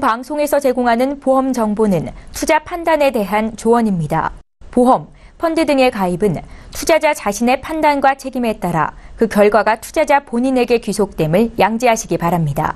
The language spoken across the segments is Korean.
방송에서 제공하는 보험 정보는 투자 판단에 대한 조언입니다. 보험, 펀드 등의 가입은 투자자 자신의 판단과 책임에 따라 그 결과가 투자자 본인에게 귀속됨을 양지하시기 바랍니다.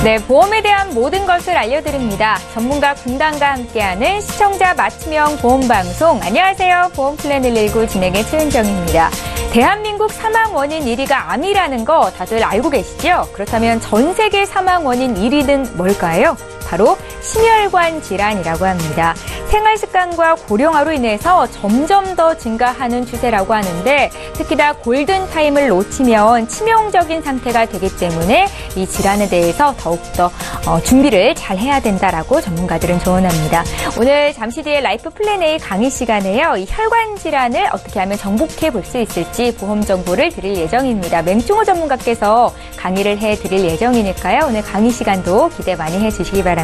네, 보험에 대한 모든 것을 알려드립니다. 전문가 군단과 함께하는 시청자 맞춤형 보험방송. 안녕하세요. 보험플랜 119 진행의 최은정입니다. 대한민국 사망 원인 1위가 암이라는 거 다들 알고 계시죠? 그렇다면 전 세계 사망 원인 1위는 뭘까요? 바로 심혈관 질환이라고 합니다. 생활습관과 고령화로 인해서 점점 더 증가하는 추세라고 하는데 특히나 골든타임을 놓치면 치명적인 상태가 되기 때문에 이 질환에 대해서 더욱더 준비를 잘 해야 된다라고 전문가들은 조언합니다. 오늘 잠시 뒤에 라이프 플랜 A 강의 시간에요. 이 혈관 질환을 어떻게 하면 정복해 볼 수 있을지 보험 정보를 드릴 예정입니다. 맹충호 전문가께서 강의를 해드릴 예정이니까요. 오늘 강의 시간도 기대 많이 해주시기 바랍니다.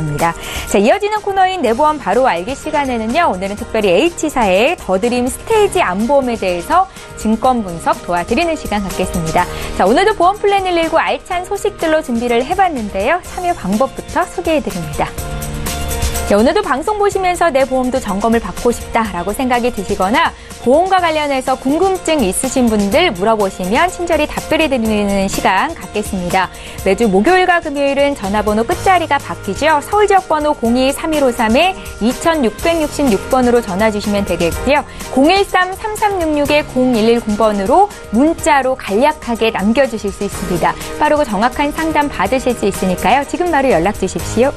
자, 이어지는 코너인 내 보험 바로 알기 시간에는요. 오늘은 특별히 H사의 더드림 스테이지 암보험에 대해서 증권 분석 도와드리는 시간 갖겠습니다. 자, 오늘도 보험 플랜 119 알찬 소식들로 준비를 해봤는데요. 참여 방법부터 소개해드립니다. 자, 오늘도 방송 보시면서 내 보험도 점검을 받고 싶다라고 생각이 드시거나 보험과 관련해서 궁금증 있으신 분들 물어보시면 친절히 답변해 드리는 시간 갖겠습니다. 매주 목요일과 금요일은 전화번호 끝자리가 바뀌죠. 서울 지역번호 02-3153-2666번으로 전화 주시면 되겠고요. 013-3366-0110번으로 문자로 간략하게 남겨주실 수 있습니다. 빠르고 정확한 상담 받으실 수 있으니까요. 지금 바로 연락 주십시오.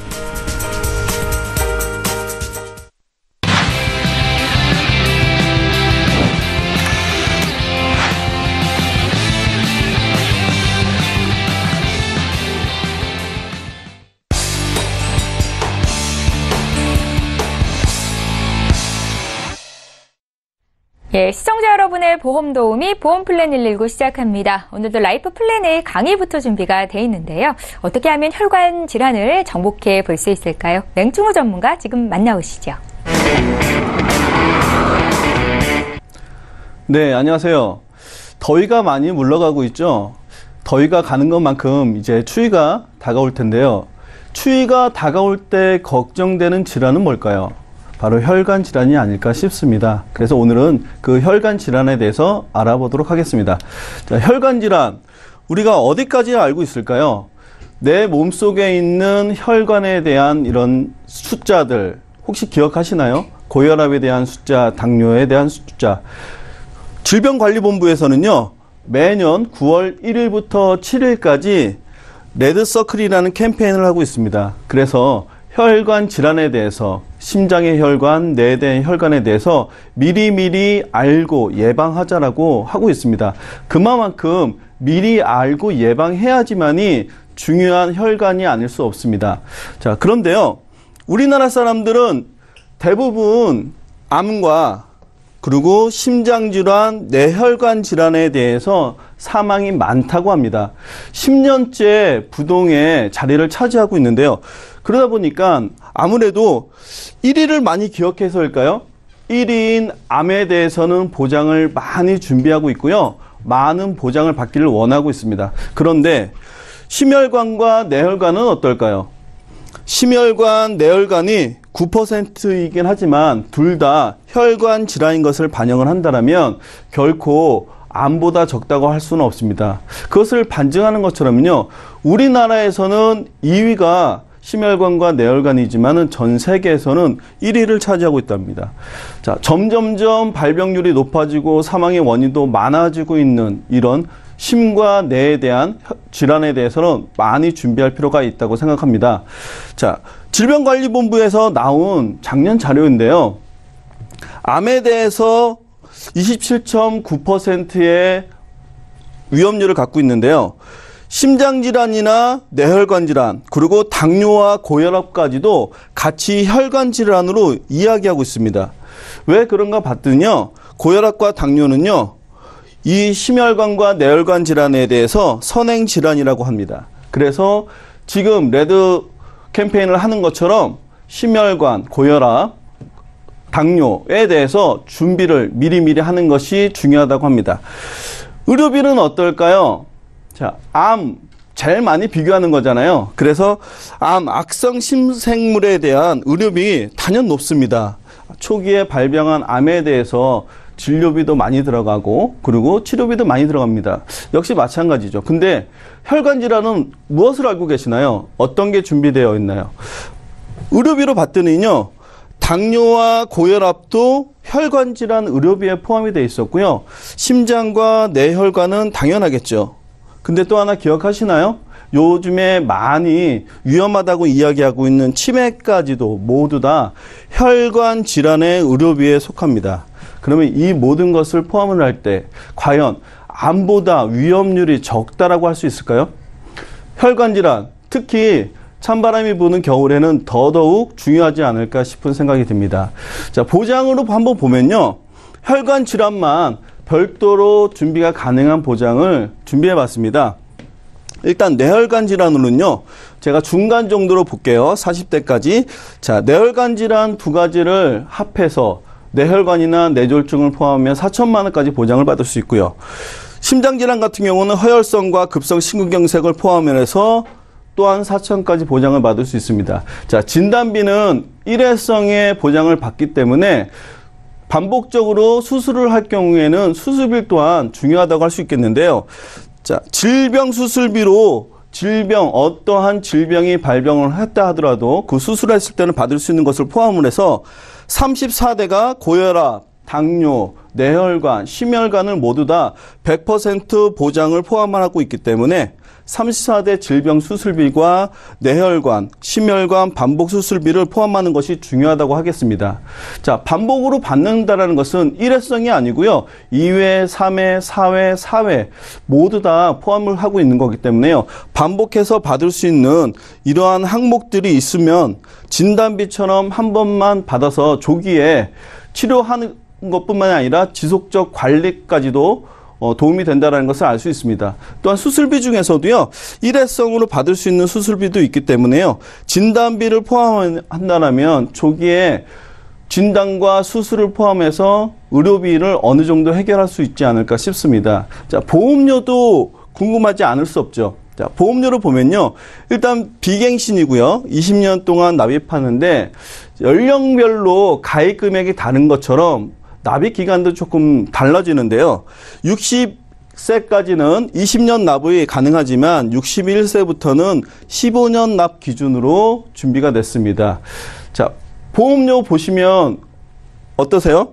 예, 시청자 여러분의 보험 도우미 보험 플랜 119 시작합니다. 오늘도 라이프 플랜 A 강의부터 준비가 돼 있는데요. 어떻게 하면 혈관 질환을 정복해 볼 수 있을까요? 맹충호 전문가 지금 만나오시죠. 네, 안녕하세요. 더위가 많이 물러가고 있죠. 더위가 가는 것만큼 이제 추위가 다가올 텐데요. 추위가 다가올 때 걱정되는 질환은 뭘까요? 바로 혈관 질환이 아닐까 싶습니다. 그래서 오늘은 그 혈관 질환에 대해서 알아보도록 하겠습니다. 자, 혈관 질환, 우리가 어디까지 알고 있을까요? 내 몸속에 있는 혈관에 대한 이런 숫자들 혹시 기억하시나요? 고혈압에 대한 숫자, 당뇨에 대한 숫자. 질병관리본부에서는요, 매년 9월 1일부터 7일까지 레드서클이라는 캠페인을 하고 있습니다. 그래서 혈관 질환에 대해서, 심장의 혈관, 뇌의 혈관에 대해서 미리미리 알고 예방하자라고 하고 있습니다. 그만큼 미리 알고 예방해야지만이 중요한 혈관이 아닐 수 없습니다. 자, 그런데요, 우리나라 사람들은 대부분 암과 그리고 심장질환, 뇌혈관 질환에 대해서 사망이 많다고 합니다. 10년째 부동의 자리를 차지하고 있는데요. 그러다 보니까 아무래도 1위를 많이 기억해서일까요? 1위인 암에 대해서는 보장을 많이 준비하고 있고요. 많은 보장을 받기를 원하고 있습니다. 그런데 심혈관과 뇌혈관은 어떨까요? 심혈관, 뇌혈관이 9%이긴 하지만 둘 다 혈관 질환인 것을 반영을 한다면 결코 암보다 적다고 할 수는 없습니다. 그것을 반증하는 것처럼요, 우리나라에서는 2위가 심혈관과 뇌혈관이지만은 전 세계에서는 1위를 차지하고 있답니다. 자, 점점점 발병률이 높아지고 사망의 원인도 많아지고 있는 이런 심과 뇌에 대한 질환에 대해서는 많이 준비할 필요가 있다고 생각합니다. 자, 질병관리본부에서 나온 작년 자료인데요. 암에 대해서 27.9%의 위험률을 갖고 있는데요. 심장질환이나 뇌혈관 질환, 그리고 당뇨와 고혈압까지도 같이 혈관 질환으로 이야기하고 있습니다. 왜 그런가 봤더니요, 고혈압과 당뇨는요, 이 심혈관과 뇌혈관 질환에 대해서 선행 질환이라고 합니다. 그래서 지금 레드 캠페인을 하는 것처럼 심혈관, 고혈압, 당뇨에 대해서 준비를 미리미리 하는 것이 중요하다고 합니다. 의료비는 어떨까요? 자, 암, 제일 많이 비교하는 거잖아요. 그래서 암, 악성 심생물에 대한 의료비 단연 높습니다. 초기에 발병한 암에 대해서 진료비도 많이 들어가고 그리고 치료비도 많이 들어갑니다. 역시 마찬가지죠. 근데 혈관 질환은 무엇을 알고 계시나요? 어떤 게 준비되어 있나요? 의료비로 봤더니요. 당뇨와 고혈압도 혈관 질환 의료비에 포함이 되어 있었고요. 심장과 뇌혈관은 당연하겠죠. 근데 또 하나 기억하시나요? 요즘에 많이 위험하다고 이야기하고 있는 치매까지도 모두 다 혈관 질환의 의료비에 속합니다. 그러면 이 모든 것을 포함을 할 때 과연 암보다 위험률이 적다라고 할 수 있을까요? 혈관 질환, 특히 찬바람이 부는 겨울에는 더더욱 중요하지 않을까 싶은 생각이 듭니다. 자, 보장으로 한번 보면요. 혈관 질환만 별도로 준비가 가능한 보장을 준비해 봤습니다. 일단 뇌혈관 질환으로는요. 제가 중간 정도로 볼게요. 40대까지. 자, 뇌혈관 질환 두 가지를 합해서 뇌혈관이나 뇌졸중을 포함하면 4천만 원까지 보장을 받을 수 있고요. 심장질환 같은 경우는 허혈성과 급성 심근경색을 포함해서 또한 4천까지 보장을 받을 수 있습니다. 자, 진단비는 일회성의 보장을 받기 때문에 반복적으로 수술을 할 경우에는 수술비 또한 중요하다고 할 수 있겠는데요. 자, 질병 수술비로 어떠한 질병이 발병을 했다 하더라도 그 수술했을 때는 받을 수 있는 것을 포함을 해서 34대가 고혈압, 당뇨, 뇌혈관, 심혈관을 모두 다 100% 보장을 포함하고 있기 때문에 34대 질병 수술비과 뇌혈관, 심혈관 반복 수술비를 포함하는 것이 중요하다고 하겠습니다. 자, 반복으로 받는다라는 것은 일회성이 아니고요. 2회, 3회, 4회, 4회 모두 다 포함을 하고 있는 거기 때문에요. 반복해서 받을 수 있는 이러한 항목들이 있으면 진단비처럼 한 번만 받아서 조기에 치료하는 것뿐만 아니라 지속적 관리까지도 도움이 된다는 것을 알 수 있습니다. 또한 수술비 중에서도요. 일회성으로 받을 수 있는 수술비도 있기 때문에요. 진단비를 포함한다면 조기에 진단과 수술을 포함해서 의료비를 어느 정도 해결할 수 있지 않을까 싶습니다. 자, 보험료도 궁금하지 않을 수 없죠. 자, 보험료를 보면요. 일단 비갱신이고요. 20년 동안 납입하는데 연령별로 가입 금액이 다른 것처럼 납입 기간도 조금 달라지는데요. 60세까지는 20년 납입이 가능하지만 61세부터는 15년 납 기준으로 준비가 됐습니다. 자, 보험료 보시면 어떠세요?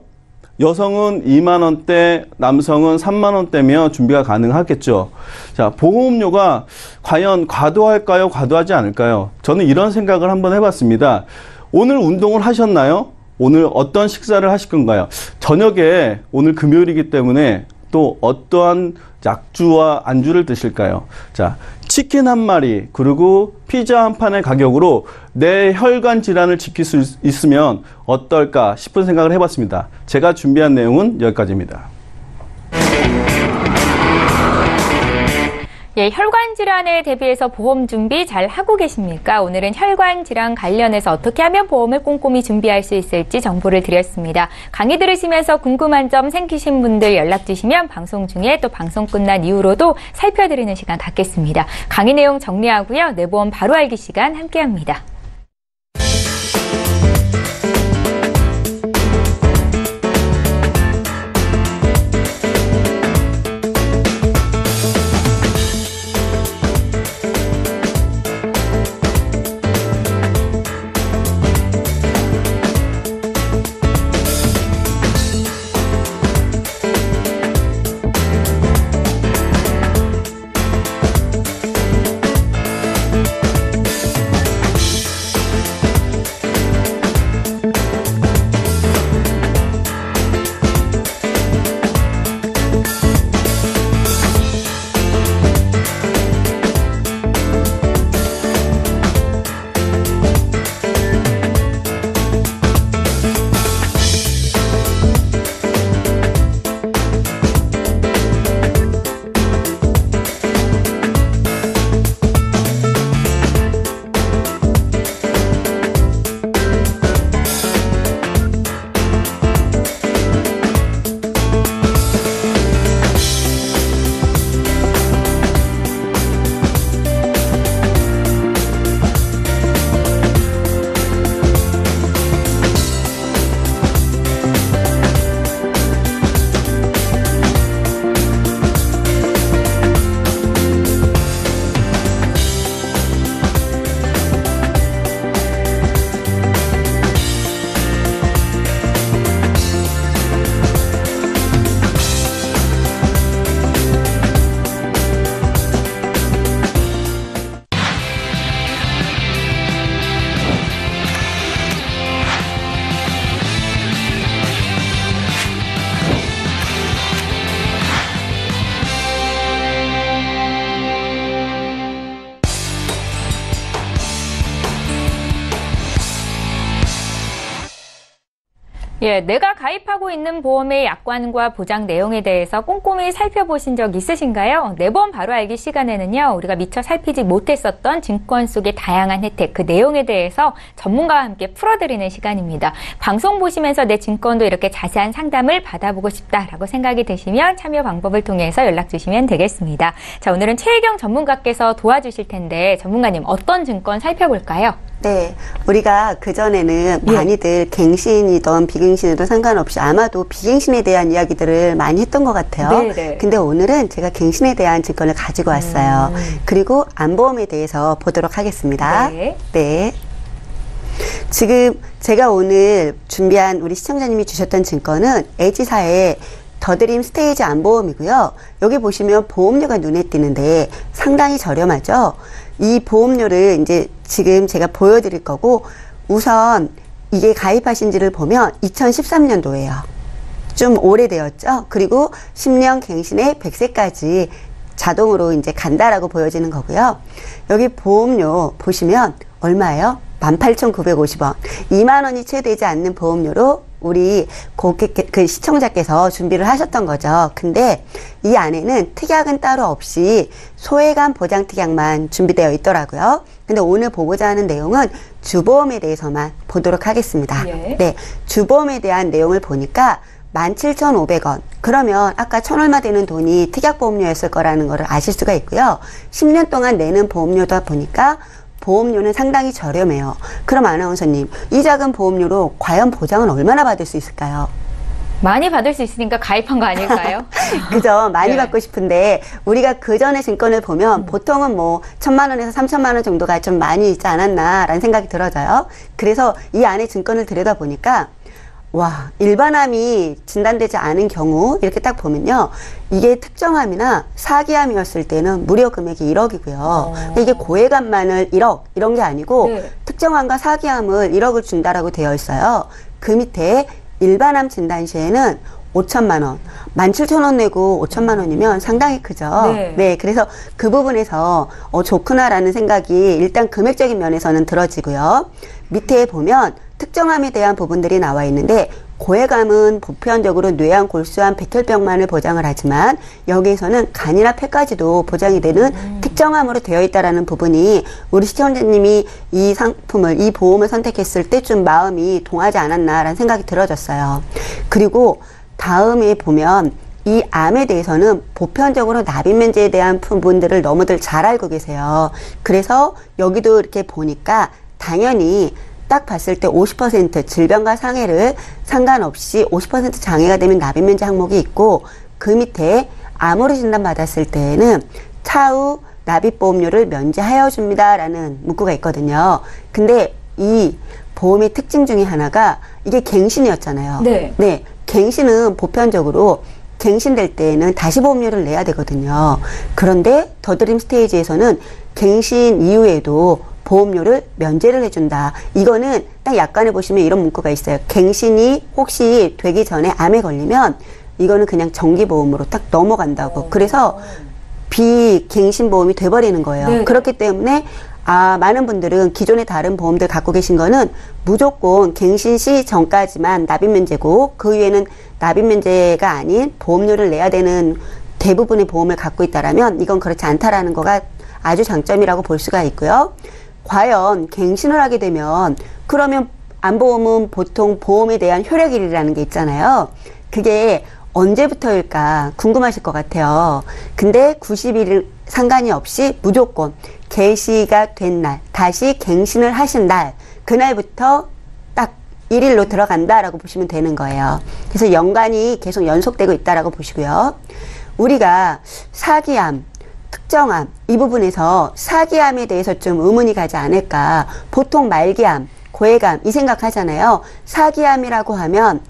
여성은 2만 원대, 남성은 3만 원대면 준비가 가능하겠죠. 자, 보험료가 과연 과도할까요? 과도하지 않을까요? 저는 이런 생각을 한번 해봤습니다. 오늘 운동을 하셨나요? 오늘 어떤 식사를 하실 건가요? 저녁에 오늘 금요일이기 때문에 또 어떠한 약주와 안주를 드실까요? 자, 치킨 한 마리 그리고 피자 한 판의 가격으로 내 혈관 질환을 지킬 수 있으면 어떨까 싶은 생각을 해봤습니다. 제가 준비한 내용은 여기까지입니다. 예, 혈관 질환에 대비해서 보험 준비 잘 하고 계십니까? 오늘은 혈관 질환 관련해서 어떻게 하면 보험을 꼼꼼히 준비할 수 있을지 정보를 드렸습니다. 강의 들으시면서 궁금한 점 생기신 분들 연락 주시면 방송 중에 또 방송 끝난 이후로도 살펴드리는 시간 갖겠습니다. 강의 내용 정리하고요. 뇌보험 바로 알기 시간 함께합니다. 예, 내가 가입하고 있는 보험의 약관과 보장 내용에 대해서 꼼꼼히 살펴보신 적 있으신가요? 내보험 바로 알기 시간에는요, 우리가 미처 살피지 못했었던 증권 속의 다양한 혜택, 그 내용에 대해서 전문가와 함께 풀어드리는 시간입니다. 방송 보시면서 내 증권도 이렇게 자세한 상담을 받아보고 싶다라고 생각이 드시면 참여 방법을 통해서 연락 주시면 되겠습니다. 자, 오늘은 최혜경 전문가께서 도와주실 텐데 전문가님 어떤 증권 살펴볼까요? 네, 우리가 그전에는 많이들 갱신이든 비갱신이든 상관없이 아마도 비갱신에 대한 이야기들을 많이 했던 것 같아요. 네네. 근데 오늘은 제가 갱신에 대한 증권을 가지고 왔어요. 그리고 안보험에 대해서 보도록 하겠습니다. 네. 네. 지금 제가 오늘 준비한 우리 시청자님이 주셨던 증권은 LG사의 더드림 스테이지 안보험이고요. 여기 보시면 보험료가 눈에 띄는데 상당히 저렴하죠. 이 보험료를 이제 지금 제가 보여드릴 거고, 우선 이게 가입하신 지를 보면 2013년도예요. 좀 오래되었죠. 그리고 10년 갱신에 100세까지 자동으로 이제 간다라고 보여지는 거고요. 여기 보험료 보시면 얼마예요? 18,950원. 2만 원이 채 되지 않는 보험료로 우리 그 시청자께서 준비를 하셨던 거죠. 근데 이 안에는 특약은 따로 없이 소외감 보장 특약만 준비되어 있더라고요. 근데 오늘 보고자 하는 내용은 주보험에 대해서만 보도록 하겠습니다. 예. 네, 주보험에 대한 내용을 보니까 17,500원. 그러면 아까 1,000얼마 되는 돈이 특약보험료였을 거라는 거를 아실 수가 있고요. 10년 동안 내는 보험료다 보니까 보험료는 상당히 저렴해요. 그럼 아나운서님, 이 작은 보험료로 과연 보장은 얼마나 받을 수 있을까요? 많이 받을 수 있으니까 가입한 거 아닐까요? 그죠? 많이 네. 받고 싶은데 우리가 그 전에 증권을 보면 보통은 뭐 1,000만 원에서 3,000만 원 정도가 좀 많이 있지 않았나라는 생각이 들어져요. 그래서 이 안에 증권을 들여다보니까 와, 일반암이 진단되지 않은 경우 이렇게 딱 보면요, 이게 특정암이나 사기암이었을 때는 무려 금액이 1억이고요. 이게 고액암만을 1억 이런 게 아니고 네. 특정암과 사기암을 1억을 준다라고 되어 있어요. 그 밑에 일반암 진단 시에는 5천만 원, 17,000원 내고 5천만 원이면 상당히 크죠. 네. 그래서 그 부분에서 좋구나라는 생각이 일단 금액적인 면에서는 들어지고요. 밑에 보면 특정암에 대한 부분들이 나와 있는데, 고액암은 보편적으로 뇌암, 골수암, 백혈병만을 보장을 하지만 여기에서는 간이나 폐까지도 보장이 되는 특정암으로 되어 있다라는 부분이 우리 시청자님이 이 상품을, 이 보험을 선택했을 때 좀 마음이 동하지 않았나라는 생각이 들어졌어요. 그리고 다음에 보면 이 암에 대해서는 보편적으로 납입면제에 대한 부분들을 너무들 잘 알고 계세요. 그래서 여기도 이렇게 보니까 당연히 딱 봤을 때 50% 질병과 상해를 상관없이 50% 장애가 되면 납입면제 항목이 있고, 그 밑에 암으로 진단받았을 때에는 차후 납입보험료를 면제하여 줍니다라는 문구가 있거든요. 근데 이 보험의 특징 중에 하나가 이게 갱신이었잖아요. 네. 갱신은 보편적으로 갱신될 때에는 다시 보험료를 내야 되거든요. 그런데 더드림 스테이지에서는 갱신 이후에도 보험료를 면제를 해준다. 이거는 딱 약관에 보시면 이런 문구가 있어요. 갱신이 혹시 되기 전에 암에 걸리면 이거는 그냥 정기보험으로 딱 넘어간다고. 그래서 비갱신보험이 돼버리는 거예요. 네. 그렇기 때문에 많은 분들은 기존의 다른 보험들 갖고 계신 거는 무조건 갱신 시 전까지만 납입면제고 그 이후에는 납입면제가 아닌 보험료를 내야 되는 대부분의 보험을 갖고 있다라면 이건 그렇지 않다라는 거가 아주 장점이라고 볼 수가 있고요. 과연 갱신을 하게 되면 그러면 안보험은 보통 보험에 대한 효력일이라는 게 있잖아요. 그게 언제부터일까 궁금하실 것 같아요. 근데 90일 상관이 없이 무조건 개시가 된 날, 다시 갱신을 하신 날, 그날부터 딱 1일로 들어간다라고 보시면 되는 거예요. 그래서 연간이 계속 연속되고 있다라고 보시고요. 우리가 사기암, 특정암 이 부분에서 사기암에 대해서 좀 의문이 가지 않을까. 보통 말기암, 고액암 이 생각하잖아요. 사기암이라고 하면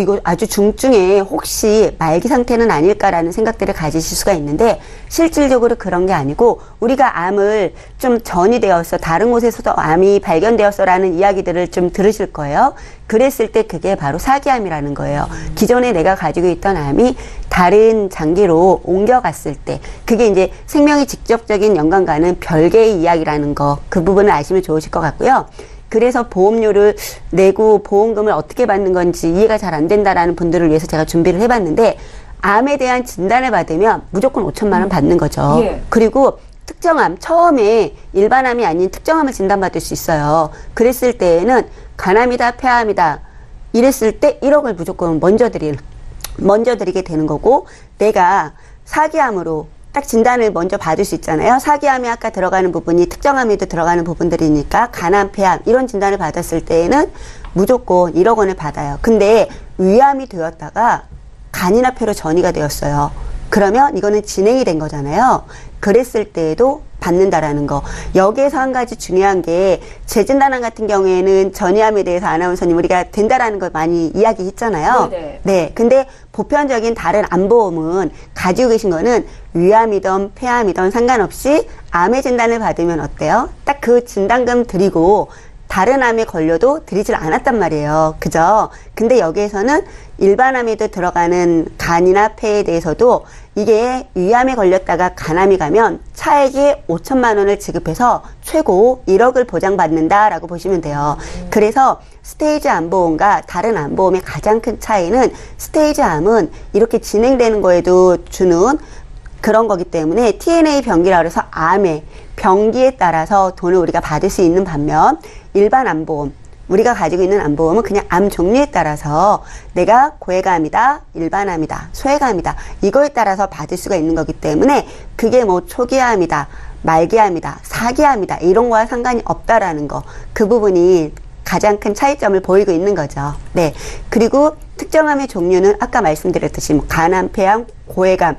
이거 아주 중증의 혹시 말기 상태는 아닐까라는 생각들을 가지실 수가 있는데, 실질적으로 그런 게 아니고 우리가 암을 좀 전이 되었어, 다른 곳에서도 암이 발견되었어라는 이야기들을 좀 들으실 거예요. 그랬을 때 그게 바로 사기암이라는 거예요. 기존에 내가 가지고 있던 암이 다른 장기로 옮겨갔을 때, 그게 이제 생명이 직접적인 연관과는 별개의 이야기라는 거, 그 부분을 아시면 좋으실 것 같고요. 그래서 보험료를 내고 보험금을 어떻게 받는 건지 이해가 잘 안 된다라는 분들을 위해서 제가 준비를 해봤는데, 암에 대한 진단을 받으면 무조건 5천만 원 받는 거죠. 예. 그리고 특정암, 처음에 일반암이 아닌 특정암을 진단받을 수 있어요. 그랬을 때에는 간암이다, 폐암이다 이랬을 때 1억을 무조건 먼저 드리게 되는 거고, 내가 사기암으로 딱 진단을 먼저 받을 수 있잖아요. 사기암이 아까 들어가는 부분이 특정암에도 들어가는 부분들이니까 간암, 폐암 이런 진단을 받았을 때에는 무조건 1억 원을 받아요. 근데 위암이 되었다가 간이나 폐로 전이가 되었어요. 그러면 이거는 진행이 된 거잖아요. 그랬을 때에도 받는다라는 거. 여기에서 한 가지 중요한 게, 재진단암 같은 경우에는 전이암에 대해서 아나운서님 우리가 된다라는 걸 많이 이야기했잖아요. 네네. 네. 근데 보편적인 다른 암보험은 가지고 계신 거는 위암이든 폐암이든 상관없이 암의 진단을 받으면 어때요? 딱 그 진단금 드리고 다른 암에 걸려도 드리질 않았단 말이에요. 그죠? 근데 여기에서는 일반암에도 들어가는 간이나 폐에 대해서도 이게 위암에 걸렸다가 간암이 가면 차액이 5천만 원을 지급해서 최고 1억을 보장받는다라고 보시면 돼요. 그래서 스테이지 암보험과 다른 암보험의 가장 큰 차이는, 스테이지 암은 이렇게 진행되는 거에도 주는 그런 거기 때문에 TNA 병기라고 해서 암의 병기에 따라서 돈을 우리가 받을 수 있는 반면, 일반 암보험, 우리가 가지고 있는 암보험은 그냥 암 종류에 따라서 내가 고해감이다, 일반암이다, 소해감이다 이거에 따라서 받을 수가 있는 거기 때문에, 그게 뭐 초기암이다, 말기암이다, 사기암이다 이런 거와 상관이 없다라는 거, 그 부분이 가장 큰 차이점을 보이고 있는 거죠. 네. 그리고 특정암의 종류는 아까 말씀드렸듯이 뭐 간암, 폐암, 고해감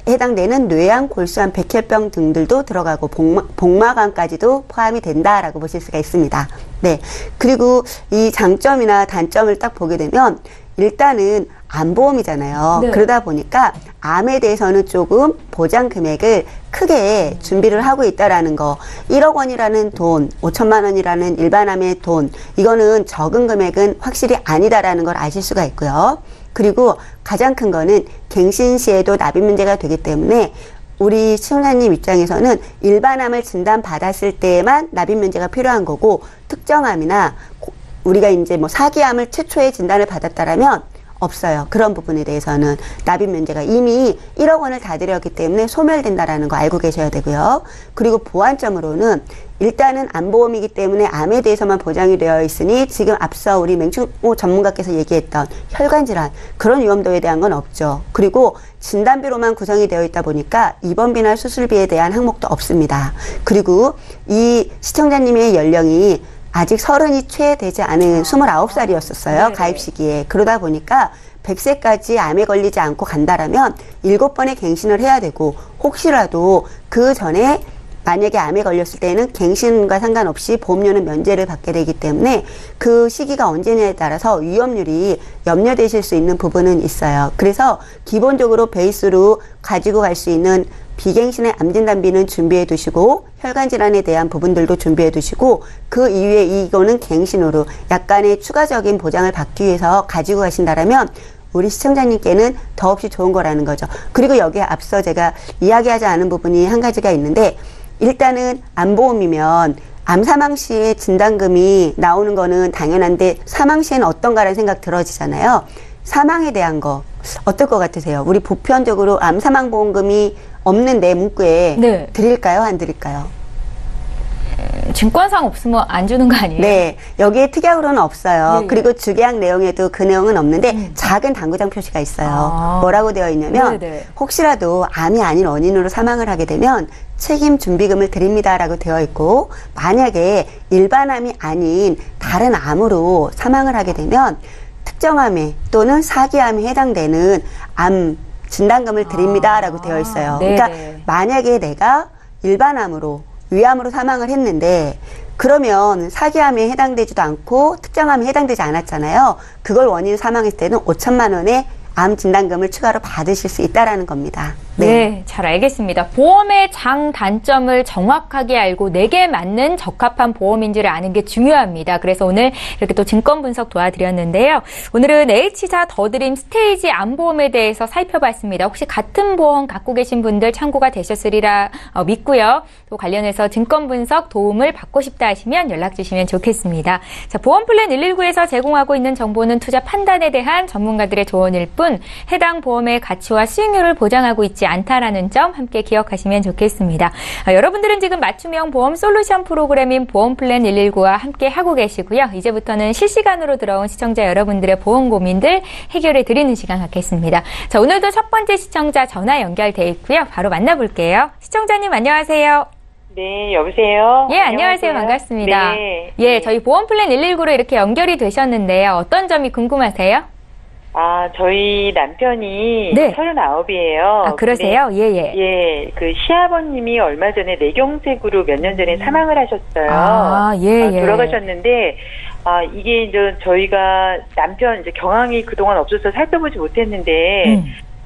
해당되는 뇌암, 골수암, 백혈병 등들도 들어가고 복막암까지도 포함이 된다라고 보실 수가 있습니다. 네. 그리고 이 장점이나 단점을 딱 보게 되면, 일단은 암보험이잖아요. 네. 그러다 보니까 암에 대해서는 조금 보장 금액을 크게 준비를 하고 있다라는 거. 1억 원이라는 돈, 5천만 원이라는 일반암의 돈, 이거는 적은 금액은 확실히 아니다라는 걸 아실 수가 있고요. 그리고 가장 큰 거는 갱신 시에도 납입 문제가 되기 때문에, 우리 시청자님 입장에서는 일반암을 진단받았을 때만 납입 면제가 필요한 거고, 특정암이나 우리가 이제 뭐 사기암을 최초에 진단을 받았다라면 없어요. 그런 부분에 대해서는 납입 면제가 이미 1억 원을 다 드렸기 때문에 소멸된다라는 거 알고 계셔야 되고요. 그리고 보완점으로는, 일단은 암보험이기 때문에 암에 대해서만 보장이 되어 있으니, 지금 앞서 우리 맹충호 전문가께서 얘기했던 혈관질환 그런 위험도에 대한 건 없죠. 그리고 진단비로만 구성이 되어 있다 보니까 입원비나 수술비에 대한 항목도 없습니다. 그리고 이 시청자님의 연령이 아직 30이 채 되지 않은 29살이었었어요. 가입 시기에. 그러다 보니까 100세까지 암에 걸리지 않고 간다라면 7번의 갱신을 해야 되고, 혹시라도 그 전에 만약에 암에 걸렸을 때는 갱신과 상관없이 보험료는 면제를 받게 되기 때문에, 그 시기가 언제냐에 따라서 위험률이 염려되실 수 있는 부분은 있어요. 그래서 기본적으로 베이스로 가지고 갈 수 있는 비갱신의 암진단비는 준비해 두시고, 혈관질환에 대한 부분들도 준비해 두시고, 그 이후에 이거는 갱신으로 약간의 추가적인 보장을 받기 위해서 가지고 가신다라면 우리 시청자님께는 더없이 좋은 거라는 거죠. 그리고 여기에 앞서 제가 이야기하지 않은 부분이 한 가지가 있는데, 일단은 암보험이면 암 사망 시에 진단금이 나오는 거는 당연한데, 사망 시에는 어떤가라는 생각 들어지잖아요. 사망에 대한 거 어떨 것 같으세요? 우리 보편적으로 암 사망 보험금이 없는 내 문구에 네. 드릴까요? 안 드릴까요? 증권상 없으면 안 주는 거 아니에요? 네. 여기에 특약으로는 없어요. 네. 그리고 주계약 내용에도 그 내용은 없는데 작은 당구장 표시가 있어요. 아. 뭐라고 되어 있냐면, 네네. 혹시라도 암이 아닌 원인으로 사망을 하게 되면 책임 준비금을 드립니다라고 되어 있고, 만약에 일반암이 아닌 다른 암으로 사망을 하게 되면 특정암에 또는 사기암에 해당되는 암 진단금을 드립니다라고 되어 있어요. 네네. 그러니까 만약에 내가 일반암으로, 위암으로 사망을 했는데, 그러면 사기암에 해당되지도 않고 특정암에 해당되지 않았잖아요. 그걸 원인으로 사망했을 때는 5천만 원의 암 진단금을 추가로 받으실 수 있다라는 겁니다. 네, 잘 알겠습니다. 보험의 장단점을 정확하게 알고 내게 맞는 적합한 보험인지를 아는 게 중요합니다. 그래서 오늘 이렇게 또 증권 분석 도와드렸는데요. 오늘은 H사 더드림 스테이지 암보험에 대해서 살펴봤습니다. 혹시 같은 보험 갖고 계신 분들 참고가 되셨으리라 믿고요. 또 관련해서 증권 분석 도움을 받고 싶다 하시면 연락 주시면 좋겠습니다. 자, 보험플랜 119에서 제공하고 있는 정보는 투자 판단에 대한 전문가들의 조언일 뿐 해당 보험의 가치와 수익률을 보장하고 있지 않다라는 점 함께 기억하시면 좋겠습니다. 여러분들은 지금 맞춤형 보험 솔루션 프로그램인 보험플랜 119와 함께 하고 계시고요. 이제부터는 실시간으로 들어온 시청자 여러분들의 보험 고민들 해결해 드리는 시간 갖겠습니다. 자, 오늘도 첫 번째 시청자 전화 연결돼 있고요. 바로 만나볼게요. 시청자님 안녕하세요. 네, 여보세요? 예, 안녕하세요. 반갑습니다. 네. 예, 저희 보험플랜 119로 이렇게 연결이 되셨는데요. 어떤 점이 궁금하세요? 저희 남편이 네. 39이에요. 아, 그러세요? 예, 예. 예, 그 시아버님이 얼마 전에 뇌경색으로 몇 년 전에 사망을 하셨어요. 예. 돌아가셨는데, 이게 이제 저희가 남편 이제 경황이 그동안 없어서 살펴보지 못했는데,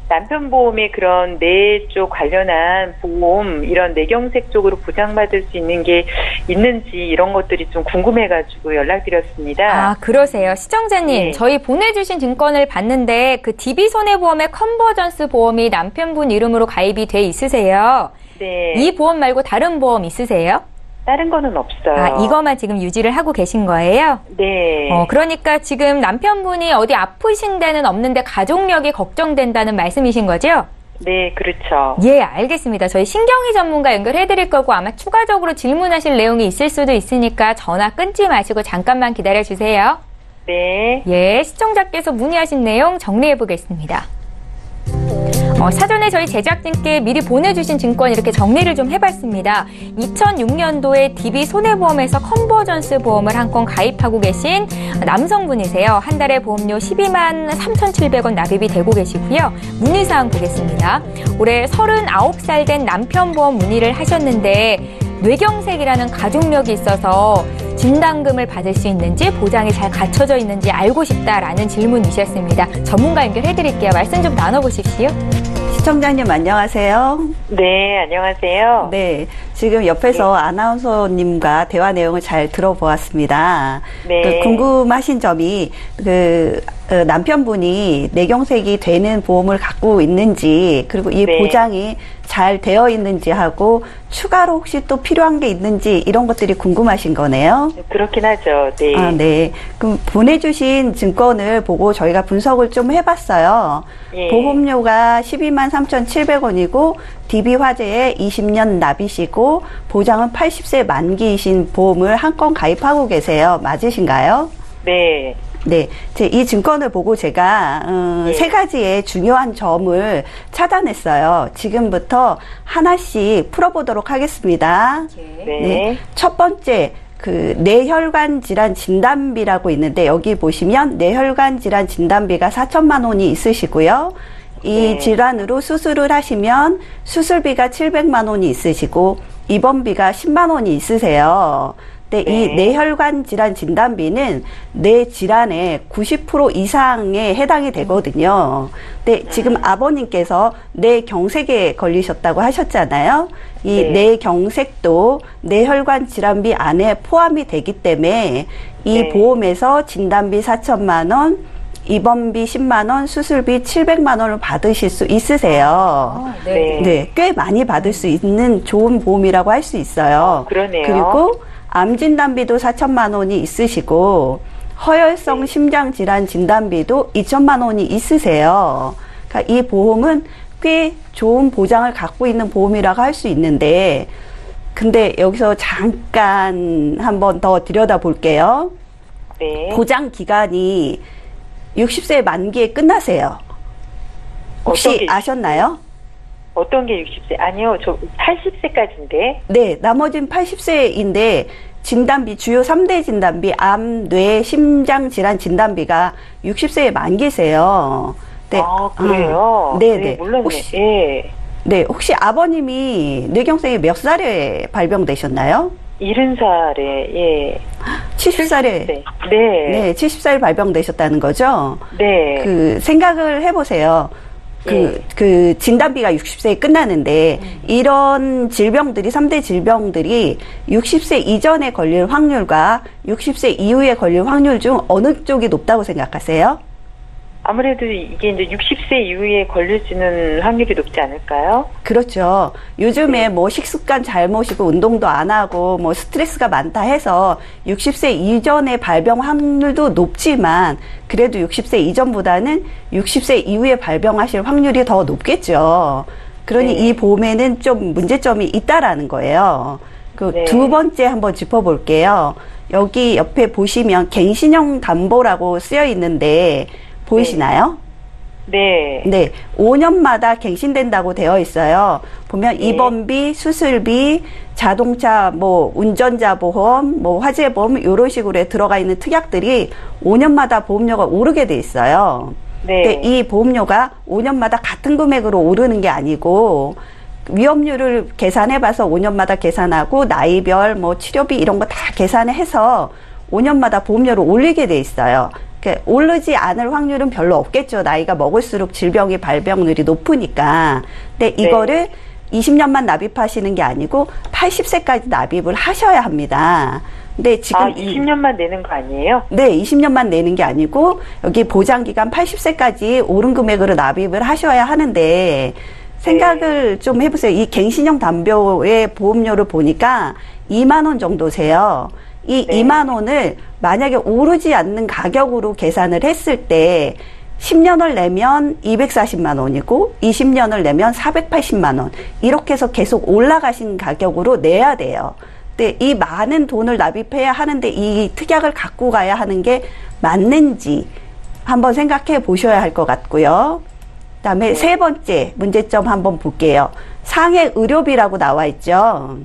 남편 보험에 그런 뇌 쪽 관련한 보험, 이런 뇌경색 쪽으로 보장받을 수 있는 게 있는지 이런 것들이 좀 궁금해가지고 연락드렸습니다. 그러세요. 시청자님, 네. 저희 보내주신 증권을 봤는데 그 DB손해보험의 컨버전스 보험이 남편분 이름으로 가입이 돼 있으세요? 네. 이 보험 말고 다른 보험 있으세요? 다른 거는 없어요. 이거만 지금 유지를 하고 계신 거예요? 네. 그러니까 지금 남편분이 어디 아프신 데는 없는데 가족력이 걱정된다는 말씀이신 거죠? 네, 그렇죠. 예, 알겠습니다. 저희 신경이 전문가 연결해 드릴 거고 아마 추가적으로 질문하실 내용이 있을 수도 있으니까 전화 끊지 마시고 잠깐만 기다려 주세요. 네. 예, 시청자께서 문의하신 내용 정리해 보겠습니다. 사전에 저희 제작진께 미리 보내주신 증권 이렇게 정리를 좀 해봤습니다. 2006년도에 DB손해보험에서 컨버전스 보험을 한 건 가입하고 계신 남성분이세요. 한 달에 보험료 12만 3,700원 납입이 되고 계시고요. 문의사항 보겠습니다. 올해 39살 된 남편 보험 문의를 하셨는데 뇌경색이라는 가족력이 있어서 진단금을 받을 수 있는지 보장이 잘 갖춰져 있는지 알고 싶다라는 질문이셨습니다. 전문가 연결해드릴게요. 말씀 좀 나눠보십시오. 시청자님 안녕하세요. 네, 안녕하세요. 네, 지금 옆에서 아나운서님과 대화 내용을 잘 들어보았습니다. 네. 궁금하신 점이 남편분이 뇌경색이 되는 보험을 갖고 있는지 그리고 이 네. 보장이 잘 되어 있는지 하고 추가로 혹시 또 필요한 게 있는지 이런 것들이 궁금하신 거네요. 그렇긴 하죠. 네. 네. 그럼 보내주신 증권을 보고 저희가 분석을 좀 해봤어요. 예. 보험료가 12만 3,700원이고 DB화재에 20년 납이시고 보장은 80세 만기이신 보험을 한 건 가입하고 계세요. 맞으신가요? 네. 네, 이 증권을 보고 제가 네. 세 가지의 중요한 점을 찾아냈어요. 지금부터 하나씩 풀어보도록 하겠습니다. 네. 첫 번째, 뇌혈관 질환 진단비라고 있는데 여기 보시면 뇌혈관 질환 진단비가 4천만 원이 있으시고요. 이 네. 질환으로 수술을 하시면 수술비가 700만 원이 있으시고 입원비가 10만 원이 있으세요. 이 뇌혈관 질환 진단비는 뇌 질환의 90% 이상에 해당이 되거든요. 지금 아버님께서 뇌경색에 걸리셨다고 하셨잖아요. 이 네. 뇌경색도 뇌혈관 질환비 안에 포함이 되기 때문에 이 네. 보험에서 진단비 4천만 원, 입원비 10만 원, 수술비 700만 원을 받으실 수 있으세요. 네. 네, 꽤 많이 받을 수 있는 좋은 보험이라고 할 수 있어요. 그러네요. 그리고 암 진단비도 4천만 원이 있으시고 허혈성 심장 질환 진단비도 2천만 원이 있으세요. 그러니까 이 보험은 꽤 좋은 보장을 갖고 있는 보험이라고 할 수 있는데 근데 여기서 잠깐 한번 더 들여다볼게요. 네. 보장 기간이 60세 만기에 끝나세요. 혹시 아셨나요? 어떤 게 60세? 아니요, 저 80세까지인데. 네, 나머지는 80세인데 진단비, 주요 3대 진단비, 암, 뇌, 심장 질환 진단비가 60세에 만기세요. 네. 그래요? 네. 몰랐네. 혹시, 예. 네, 혹시 아버님이 뇌경색이 몇 살에 발병되셨나요? 70살에, 예. 70살에. 네. 네, 70살에 발병되셨다는 거죠? 네. 생각을 해보세요. 그 진단비가 60세에 끝나는데 이런 질병들이 3대 질병들이 60세 이전에 걸릴 확률과 60세 이후에 걸릴 확률 중 어느 쪽이 높다고 생각하세요? 아무래도 이게 이제 60세 이후에 걸릴 수 있는 확률이 높지 않을까요? 그렇죠. 요즘에 뭐 식습관 잘못이고 운동도 안 하고 뭐 스트레스가 많다 해서 60세 이전의 발병 확률도 높지만 그래도 60세 이전보다는 60세 이후에 발병하실 확률이 더 높겠죠. 그러니 네. 이 보험에는 좀 문제점이 있다라는 거예요. 그 네. 두 번째 한번 짚어볼게요. 여기 옆에 보시면 갱신형 담보라고 쓰여 있는데 보이시나요? 네. 네, 5년마다 갱신된다고 되어 있어요. 보면 네. 입원비, 수술비, 자동차, 뭐 운전자 보험, 뭐 화재 보험 이런 식으로 들어가 있는 특약들이 5년마다 보험료가 오르게 돼 있어요. 네. 근데 이 보험료가 5년마다 같은 금액으로 오르는 게 아니고 위험률을 계산해봐서 5년마다 계산하고 나이별, 뭐 치료비 이런 거 다 계산해서 5년마다 보험료를 올리게 돼 있어요. 오르지 않을 확률은 별로 없겠죠. 나이가 먹을수록 질병의 발병률이 높으니까. 근데 이거를 20년만 납입하시는 게 아니고 80세까지 납입을 하셔야 합니다. 근데 지금 20년만 내는 거 아니에요? 네, 20년만 내는 게 아니고 여기 보장기간 80세까지 오른 금액으로 납입을 하셔야 하는데 생각을 좀 해보세요. 이 갱신형 담보의 보험료를 보니까 2만 원 정도세요. 이 네. 2만 원을 만약에 오르지 않는 가격으로 계산을 했을 때 10년을 내면 240만 원이고 20년을 내면 480만 원 이렇게 해서 계속 올라가신 가격으로 내야 돼요. 근데 이 많은 돈을 납입해야 하는데 이 특약을 갖고 가야 하는 게 맞는지 한번 생각해 보셔야 할 것 같고요. 그다음에 세 번째 문제점 한번 볼게요. 상해 의료비라고 나와 있죠.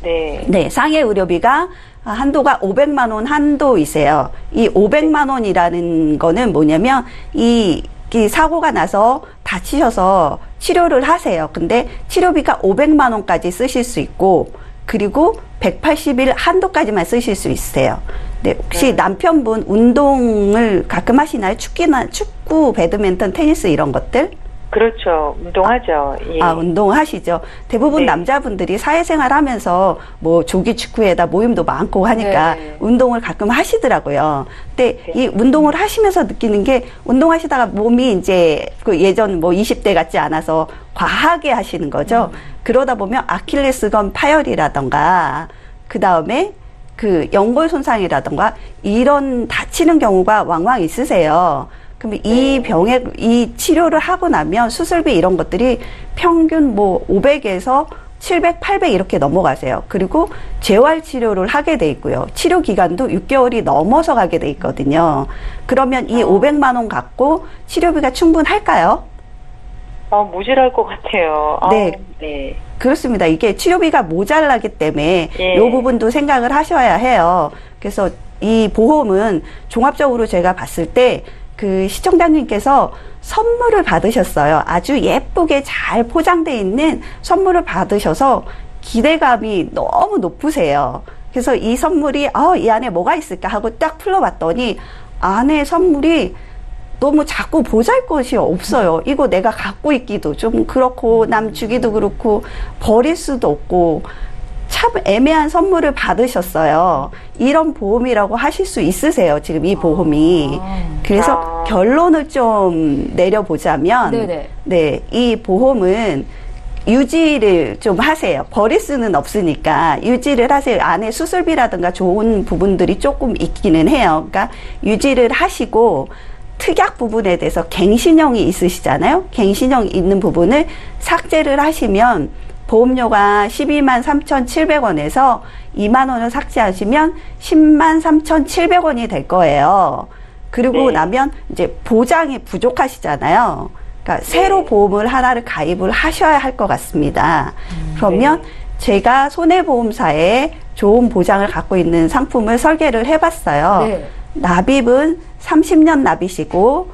네. 네, 상해 의료비가 한도가 500만 원 한도이세요. 이 500만 원이라는 거는 뭐냐면 이 사고가 나서 다치셔서 치료를 하세요. 근데 치료비가 500만 원까지 쓰실 수 있고 그리고 180일 한도까지만 쓰실 수 있으세요. 네, 혹시 남편분 운동을 가끔 하시나요? 축구, 배드민턴, 테니스 이런 것들? 그렇죠. 운동하죠. 예. 운동하시죠. 대부분 네. 남자분들이 사회생활 하면서 뭐 조기 축구에다 모임도 많고 하니까 네. 운동을 가끔 하시더라고요. 근데 네. 이 운동을 하시면서 느끼는 게 운동하시다가 몸이 이제 그 예전 뭐 20대 같지 않아서 과하게 하시는 거죠. 그러다 보면 아킬레스건 파열이라던가 그 다음에 그 연골 손상이라던가 이런 다치는 경우가 왕왕 있으세요. 그럼 이 병에, 이 치료를 하고 나면 수술비 이런 것들이 평균 뭐 500에서 700, 800 이렇게 넘어가세요. 그리고 재활 치료를 하게 돼 있고요. 치료 기간도 6개월이 넘어서 가게 돼 있거든요. 그러면 이 500만 원 갖고 치료비가 충분할까요? 모자랄 것 같아요. 네. 네. 그렇습니다. 이게 치료비가 모자라기 때문에 예. 이 부분도 생각을 하셔야 해요. 그래서 이 보험은 종합적으로 제가 봤을 때 그 시청자님께서 선물을 받으셨어요. 아주 예쁘게 잘 포장되어 있는 선물을 받으셔서 기대감이 너무 높으세요. 그래서 이 선물이 이 안에 뭐가 있을까 하고 딱 풀러봤더니 안에 선물이 너무 자꾸 보잘것이 없어요. 이거 내가 갖고 있기도 좀 그렇고 남 주기도 그렇고 버릴 수도 없고 참 애매한 선물을 받으셨어요. 이런 보험이라고 하실 수 있으세요. 지금 이 보험이. 그래서 결론을 좀 내려보자면 네네. 네, 이 보험은 유지를 좀 하세요. 버릴 수는 없으니까 유지를 하세요. 안에 수술비라든가 좋은 부분들이 조금 있기는 해요. 그러니까 유지를 하시고 특약 부분에 대해서 갱신형이 있으시잖아요. 갱신형이 있는 부분을 삭제를 하시면 보험료가 12만 3,700원에서 2만 원을 삭제하시면 10만 3,700원이 될 거예요. 그리고 네. 나면 이제 보장이 부족하시잖아요. 그러니까 새로 보험을 하나를 가입을 하셔야 할 것 같습니다. 그러면 제가 손해보험사에 좋은 보장을 갖고 있는 상품을 설계를 해봤어요. 네. 납입은 30년 납이시고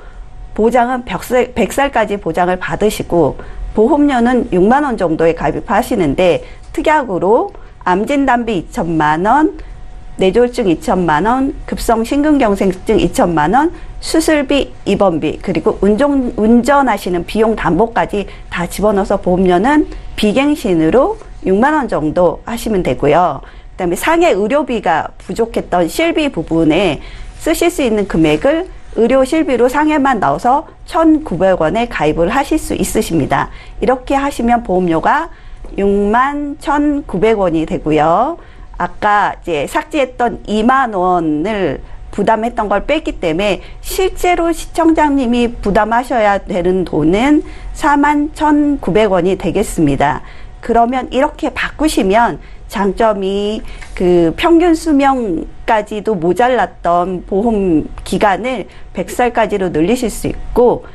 보장은 100살까지 보장을 받으시고 보험료는 6만 원 정도에 가입하시는데 특약으로 암진단비 2천만 원, 뇌졸중 2천만 원, 급성 심근경색증 2천만 원, 수술비, 입원비, 그리고 운전하시는 비용 담보까지 다 집어넣어서 보험료는 비갱신으로 6만 원 정도 하시면 되고요. 그다음에 상해 의료비가 부족했던 실비 부분에 쓰실 수 있는 금액을 의료 실비로 상해만 나와서 1,900원에 가입을 하실 수 있으십니다. 이렇게 하시면 보험료가 6만 1,900원이 되고요. 아까 이제 삭제했던 2만 원을 부담했던 걸 뺐기 때문에 실제로 시청자님이 부담하셔야 되는 돈은 4만 1,900원이 되겠습니다. 그러면 이렇게 바꾸시면 장점이 그 평균 수명까지도 모자랐던 보험 기간을 100살까지로 늘리실 수 있고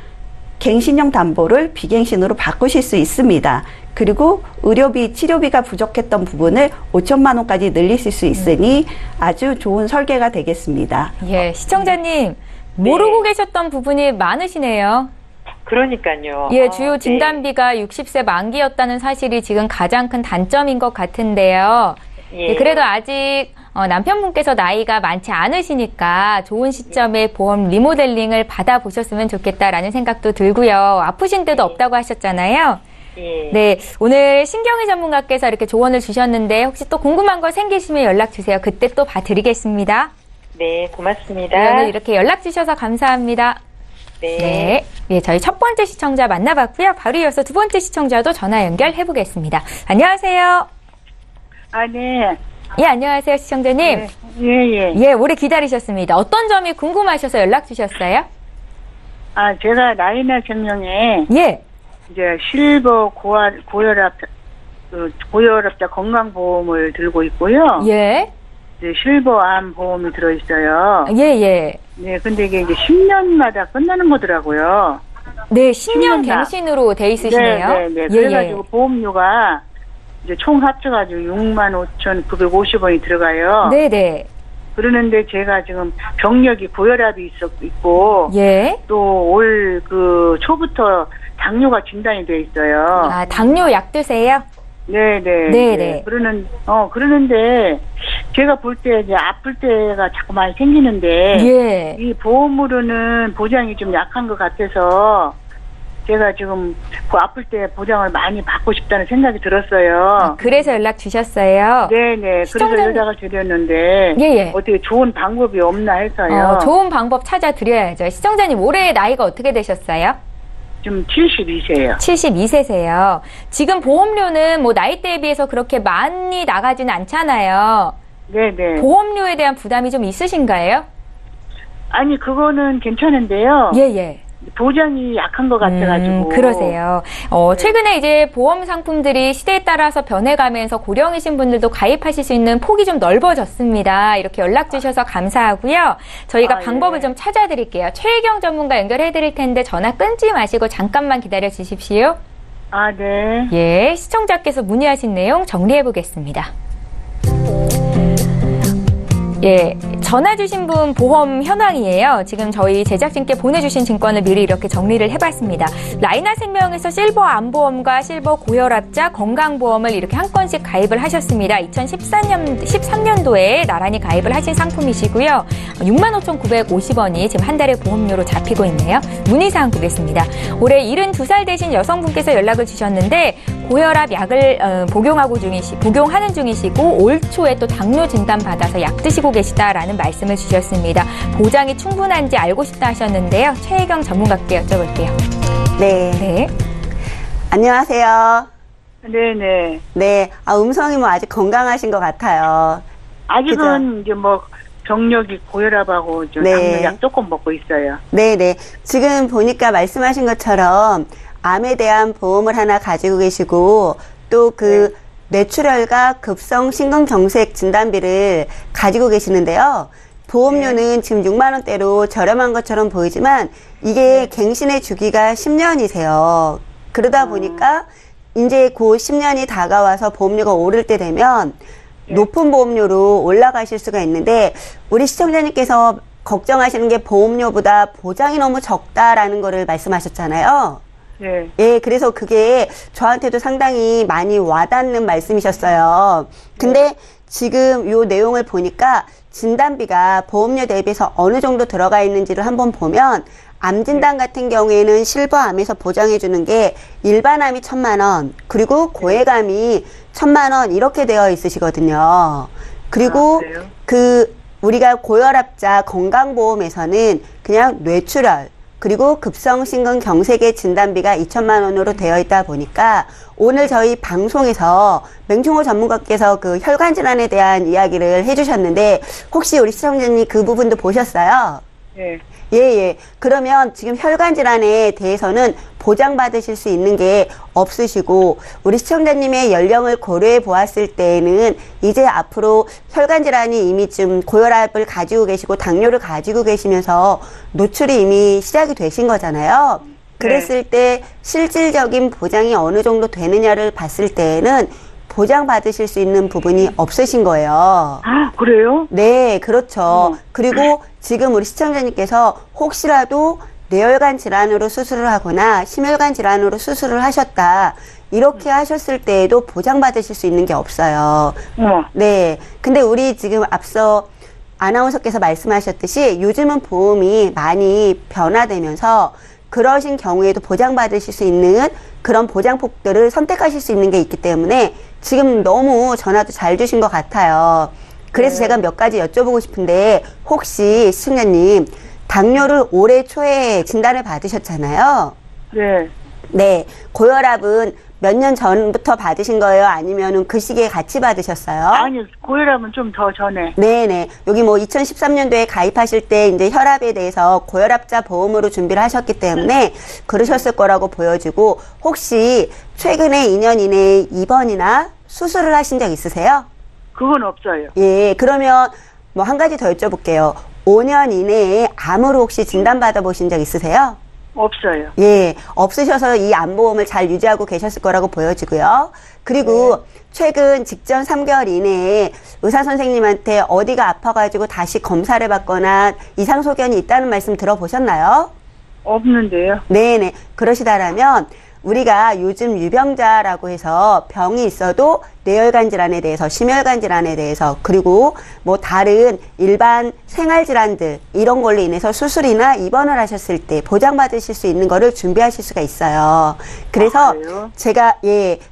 갱신형 담보를 비갱신으로 바꾸실 수 있습니다. 그리고 의료비, 치료비가 부족했던 부분을 5천만 원까지 늘리실 수 있으니 아주 좋은 설계가 되겠습니다. 예, 시청자님 모르고 계셨던 부분이 많으시네요. 그러니까요. 예, 주요 진단비가 60세 만기였다는 사실이 지금 가장 큰 단점인 것 같은데요. 예. 예, 그래도 아직 남편분께서 나이가 많지 않으시니까 좋은 시점에 보험 리모델링을 받아보셨으면 좋겠다라는 생각도 들고요. 아프신 데도 없다고 하셨잖아요. 예. 네, 오늘 신경의 전문가께서 이렇게 조언을 주셨는데 혹시 또 궁금한 거 생기시면 연락 주세요. 그때 또 봐드리겠습니다. 네, 고맙습니다. 네, 오늘 이렇게 연락 주셔서 감사합니다. 네. 네. 예, 저희 첫 번째 시청자 만나봤고요. 바로 이어서 두 번째 시청자도 전화 연결해 보겠습니다. 안녕하세요. 네. 예, 안녕하세요, 시청자님. 예. 예, 오래 기다리셨습니다. 어떤 점이 궁금하셔서 연락 주셨어요? 제가 라이나 생명에 예. 이제 실버 고혈압자 건강보험을 들고 있고요. 예. 이제 실버 암 보험이 들어있어요. 예. 네, 근데 이게 이제 10년마다 끝나는 거더라고요. 네, 10년 10년 갱신으로 돼 있으시네요. 네. 그래가지고 보험료가 이제 총 합쳐가지고 65,950원이 들어가요. 네네. 그러는데 제가 지금 병력이 고혈압이 있고 예. 또 올 그 초부터 당뇨가 진단이 돼 있어요. 아, 당뇨 약 드세요? 네네. 그러는데 제가 볼 때 이제 아플 때가 자꾸 많이 생기는데 예. 이 보험으로는 보장이 좀 약한 것 같아서 제가 지금 그 아플 때 보장을 많이 받고 싶다는 생각이 들었어요. 그래서 연락 주셨어요? 네네. 그래서 연락을 드렸는데 예. 어떻게 좋은 방법이 없나 해서요. 좋은 방법 찾아드려야죠. 시청자님 올해 나이가 어떻게 되셨어요? 지금 72세예요. 72세세요. 지금 보험료는 뭐 나이대에 비해서 그렇게 많이 나가지는 않잖아요. 네네. 보험료에 대한 부담이 좀 있으신가요? 아니 그거는 괜찮은데요. 예. 보장이 약한 것 같아가지고. 그러세요. 최근에 이제 보험 상품들이 시대에 따라서 변해가면서 고령이신 분들도 가입하실 수 있는 폭이 좀 넓어졌습니다. 이렇게 연락 주셔서 감사하고요. 저희가 방법을 좀 찾아드릴게요. 최혜경 전문가 연결해드릴 텐데 전화 끊지 마시고 잠깐만 기다려 주십시오. 네. 예, 시청자께서 문의하신 내용 정리해 보겠습니다. 예, 전화 주신 분 보험 현황이에요. 지금 저희 제작진께 보내주신 증권을 미리 이렇게 정리를 해봤습니다. 라이나 생명에서 실버 암보험과 실버 고혈압자 건강보험을 이렇게 한 건씩 가입을 하셨습니다. 2013년도에 나란히 가입을 하신 상품이시고요. 65,950원이 지금 한 달에 보험료로 잡히고 있네요. 문의사항 보겠습니다. 올해 72살 되신 여성분께서 연락을 주셨는데 고혈압 약을 복용하는 중이시고 올 초에 또 당뇨 진단 받아서 약 드시고 계시다라는 말씀을 주셨습니다. 보장이 충분한지 알고 싶다 하셨는데요. 최혜경 전문가께 여쭤볼게요. 네. 안녕하세요. 네네. 네. 음성이 뭐 아직 건강하신 것 같아요. 아직은 그죠? 이제 뭐 병력이 고혈압하고 이제 당뇨약 조금 먹고 있어요. 네네. 지금 보니까 말씀하신 것처럼 암에 대한 보험을 하나 가지고 계시고 또 뇌출혈과 급성 심근경색 진단비를 가지고 계시는데요. 보험료는 지금 6만 원대로 저렴한 것처럼 보이지만 이게 갱신의 주기가 10년이세요. 그러다 보니까 이제 그 10년이 다가와서 보험료가 오를 때 되면 높은 보험료로 올라가실 수가 있는데 우리 시청자님께서 걱정하시는 게 보험료보다 보장이 너무 적다라는 거를 말씀하셨잖아요. 네. 예, 그래서 그게 저한테도 상당히 많이 와닿는 말씀이셨어요. 근데 지금 요 내용을 보니까 진단비가 보험료 대비해서 어느 정도 들어가 있는지를 한번 보면 암 진단 같은 경우에는 실버암에서 보장해 주는 게 일반암이 1,000만 원, 그리고 고액암이 1,000만 원 이렇게 되어 있으시거든요. 그리고 우리가 고혈압자 건강보험에서는 그냥 뇌출혈 그리고 급성심근경색의 진단비가 2,000만 원으로 되어 있다 보니까 오늘 저희 방송에서 맹충호 전문가께서 그 혈관 질환에 대한 이야기를 해주셨는데 혹시 우리 시청자님 그 부분도 보셨어요? 네. 예. 그러면 지금 혈관 질환에 대해서는 보장받으실 수 있는 게 없으시고 우리 시청자님의 연령을 고려해 보았을 때에는 이제 앞으로 혈관 질환이 이미 좀 고혈압을 가지고 계시고 당뇨를 가지고 계시면서 노출이 이미 시작이 되신 거잖아요. 그랬을 때 실질적인 보장이 어느 정도 되느냐를 봤을 때에는 보장받으실 수 있는 부분이 없으신 거예요. 아, 그래요? 네, 그렇죠. 그리고 지금 우리 시청자님께서 혹시라도 뇌혈관 질환으로 수술을 하거나 심혈관 질환으로 수술을 하셨다. 이렇게 하셨을 때에도 보장받으실 수 있는 게 없어요. 네. 근데 우리 지금 앞서 아나운서께서 말씀하셨듯이 요즘은 보험이 많이 변화되면서 그러신 경우에도 보장받으실 수 있는 그런 보장폭들을 선택하실 수 있는 게 있기 때문에 지금 너무 전화도 잘 주신 것 같아요. 그래서 제가 몇 가지 여쭤보고 싶은데 혹시 시청자님 당뇨를 올해 초에 진단을 받으셨잖아요. 네. 네. 고혈압은 몇 년 전부터 받으신 거예요? 아니면은 그 시기에 같이 받으셨어요? 아니, 고혈압은 좀 더 전에. 네네. 여기 뭐 2013년도에 가입하실 때 이제 혈압에 대해서 고혈압자 보험으로 준비를 하셨기 때문에 그러셨을 거라고 보여지고 혹시 최근에 2년 이내에 입원이나 수술을 하신 적 있으세요? 그건 없어요. 예. 그러면 뭐 한 가지 더 여쭤볼게요. 5년 이내에 암으로 혹시 진단받아 보신 적 있으세요? 없어요. 예, 없으셔서 이 암보험을 잘 유지하고 계셨을 거라고 보여지고요. 그리고 최근 직전 3개월 이내에 의사 선생님한테 어디가 아파가지고 다시 검사를 받거나 이상 소견이 있다는 말씀 들어보셨나요? 없는데요. 네네. 그러시다라면 우리가 요즘 유병자라고 해서 병이 있어도 뇌혈관 질환에 대해서, 심혈관 질환에 대해서, 그리고 뭐 다른 일반 생활 질환들 이런 걸로 인해서 수술이나 입원을 하셨을 때 보장받으실 수 있는 거를 준비하실 수가 있어요. 그래서 제가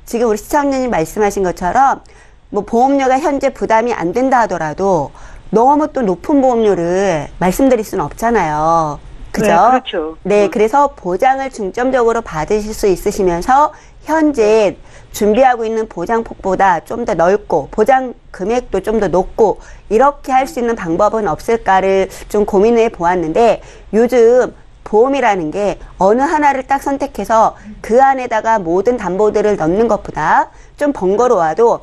지금 우리 시청자님 말씀하신 것처럼 뭐 보험료가 현재 부담이 안 된다 하더라도 너무 또 높은 보험료를 말씀드릴 수는 없잖아요. 그죠? 네, 그렇죠. 네, 그래서 보장을 중점적으로 받으실 수 있으시면서 현재 준비하고 있는 보장폭보다 좀 더 넓고 보장 금액도 좀 더 높고 이렇게 할 수 있는 방법은 없을까를 좀 고민해 보았는데 요즘 보험이라는 게 어느 하나를 딱 선택해서 그 안에다가 모든 담보들을 넣는 것보다 좀 번거로워도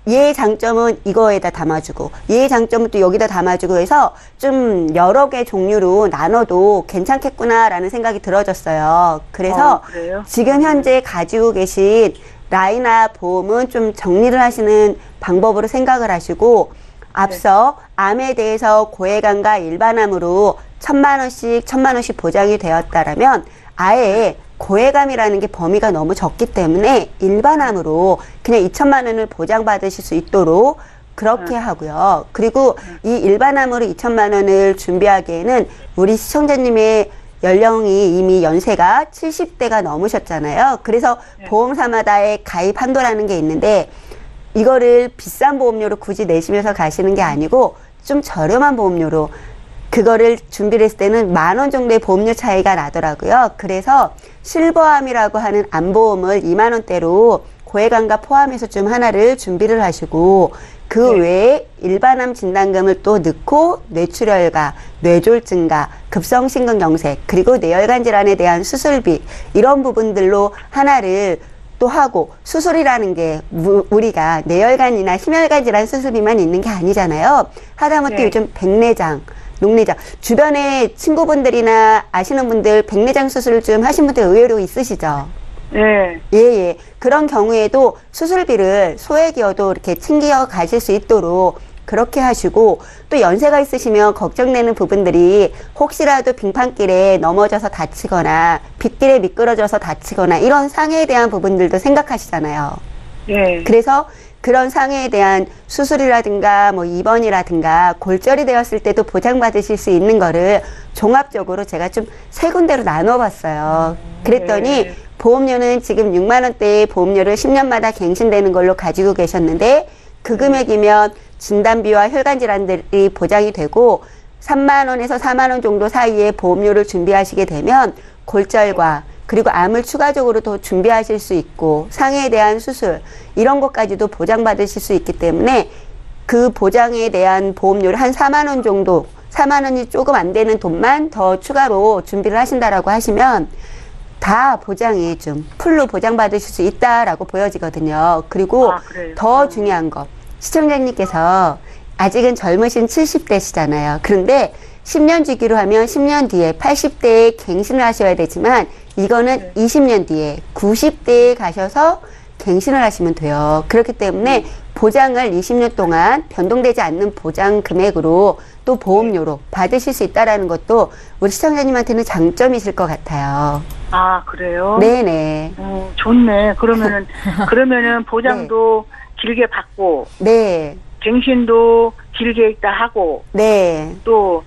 얘의 장점은 이거에다 담아주고 얘의 장점은 또 여기다 담아주고 해서 좀 여러 개 종류로 나눠도 괜찮겠구나라는 생각이 들어졌어요. 그래서 지금 현재 가지고 계신 라인업 보험은 좀 정리를 하시는 방법으로 생각을 하시고 앞서 암에 대해서 고액암과 일반암으로 1,000만 원씩 보장이 되었다라면 아예 고액암이라는 게 범위가 너무 적기 때문에 일반암으로 그냥 2,000만 원을 보장받으실 수 있도록 그렇게 하고요. 그리고 이 일반암으로 2,000만 원을 준비하기에는 우리 시청자님의 연령이 이미 연세가 70대가 넘으셨잖아요. 그래서 보험사마다의 가입 한도라는 게 있는데 이거를 비싼 보험료로 굳이 내시면서 가시는 게 아니고 좀 저렴한 보험료로 그거를 준비를 했을 때는 10,000원 정도의 보험료 차이가 나더라고요. 그래서 실버암이라고 하는 암보험을 20,000원대로 고액암과 포함해서 좀 하나를 준비를 하시고 그 외에 일반암 진단금을 또 넣고 뇌출혈과 뇌졸중과 급성심근경색 그리고 뇌혈관 질환에 대한 수술비 이런 부분들로 하나를 또 하고 수술이라는 게 우리가 뇌혈관이나 심혈관 질환 수술비만 있는 게 아니잖아요. 하다못해 요즘 백내장 녹내장 주변에 친구분들이나 아시는 분들 백내장 수술 좀 하신 분들 의외로 있으시죠? 네. 예. 그런 경우에도 수술비를 소액이어도 이렇게 챙겨 가실 수 있도록 그렇게 하시고 또 연세가 있으시면 걱정되는 부분들이 혹시라도 빙판길에 넘어져서 다치거나 빗길에 미끄러져서 다치거나 이런 상해에 대한 부분들도 생각하시잖아요. 네. 그래서 그런 상해에 대한 수술이라든가 뭐 입원이라든가 골절이 되었을 때도 보장받으실 수 있는 거를 종합적으로 제가 좀 세 군데로 나눠봤어요. 그랬더니 네. 보험료는 지금 6만 원대의 보험료를 10년마다 갱신되는 걸로 가지고 계셨는데 그 금액이면 진단비와 혈관 질환들이 보장이 되고 3만 원에서 4만 원 정도 사이에 보험료를 준비하시게 되면 골절과 그리고 암을 추가적으로 더 준비하실 수 있고 상해에 대한 수술 이런 것까지도 보장받으실 수 있기 때문에 그 보장에 대한 보험료를 한 4만 원 정도 4만 원이 조금 안 되는 돈만 더 추가로 준비를 하신다라고 하시면 다 보장이 좀 풀로 보장받으실 수 있다라고 보여지거든요. 그리고 그래요? 더 중요한 거 시청자님께서 아직은 젊으신 70대시잖아요. 그런데 10년 주기로 하면 10년 뒤에 80대에 갱신을 하셔야 되지만 이거는 20년 뒤에 90대에 가셔서 갱신을 하시면 돼요. 그렇기 때문에 보장을 20년 동안 변동되지 않는 보장 금액으로 또 보험료로 받으실 수 있다는 것도 우리 시청자님한테는 장점이실 것 같아요. 아, 그래요? 네네. 좋네. 그러면은 보장도 길게 받고, 네. 갱신도 길게 있다 하고, 네. 또